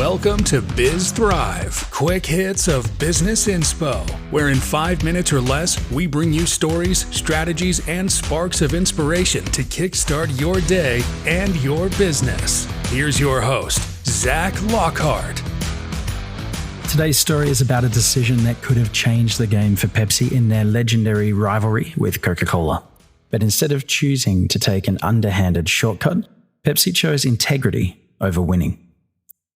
Welcome to Biz Thrive, quick hits of business inspo, where in 5 minutes or less, we bring you stories, strategies, and sparks of inspiration to kickstart your day and your business. Here's your host, Zach Lockhart. Today's story is about a decision that could have changed the game for Pepsi in their legendary rivalry with Coca-Cola. But instead of choosing to take an underhanded shortcut, Pepsi chose integrity over winning.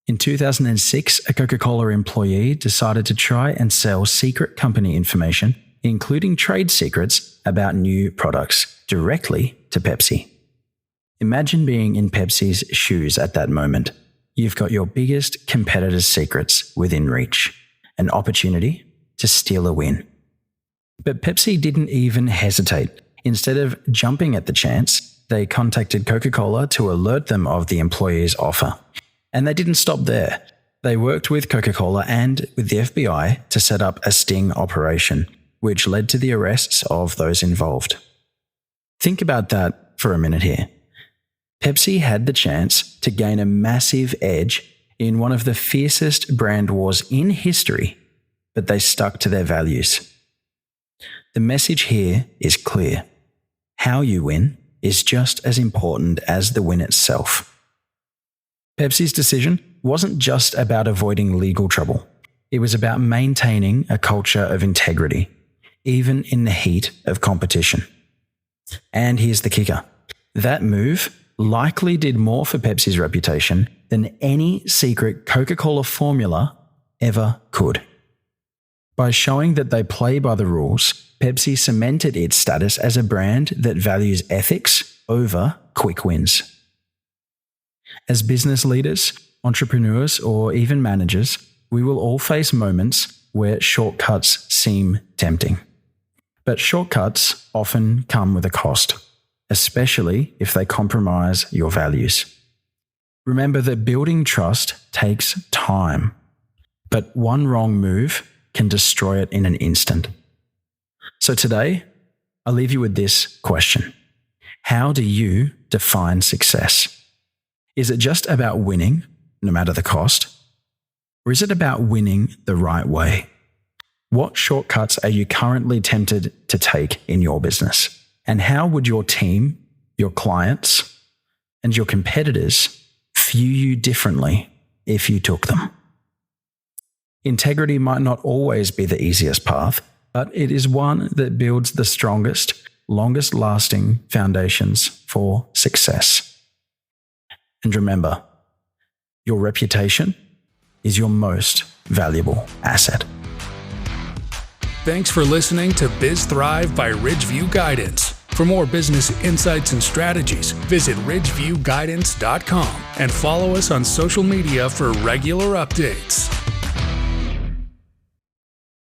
In 2006, a Coca-Cola employee decided to try and sell secret company information, including trade secrets about new products, directly to Pepsi. Imagine being in Pepsi's shoes at that moment. You've got your biggest competitor's secrets within reach, an opportunity to steal a win. But Pepsi didn't even hesitate. Instead of jumping at the chance, they contacted Coca-Cola to alert them of the employee's offer. And they didn't stop there. They worked with Coca-Cola and with the FBI to set up a sting operation, which led to the arrests of those involved. Think about that for a minute here. Pepsi had the chance to gain a massive edge in one of the fiercest brand wars in history, but they stuck to their values. The message here is clear. How you win is just as important as the win itself. Pepsi's decision wasn't just about avoiding legal trouble. It was about maintaining a culture of integrity, even in the heat of competition. And here's the kicker. That move likely did more for Pepsi's reputation than any secret Coca-Cola formula ever could. By showing that they play by the rules, Pepsi cemented its status as a brand that values ethics over quick wins. As business leaders, entrepreneurs, or even managers, we will all face moments where shortcuts seem tempting. But shortcuts often come with a cost, especially if they compromise your values. Remember that building trust takes time, but one wrong move can destroy it in an instant. So today, I'll leave you with this question. How do you define success? Is it just about winning, no matter the cost? Or is it about winning the right way? What shortcuts are you currently tempted to take in your business? And how would your team, your clients, and your competitors view you differently if you took them? Integrity might not always be the easiest path, but it is one that builds the strongest, longest-lasting foundations for success. And remember, your reputation is your most valuable asset. Thanks for listening to Biz Thrive by Ridgeview Guidance. For more business insights and strategies, visit ridgeviewguidance.com and follow us on social media for regular updates.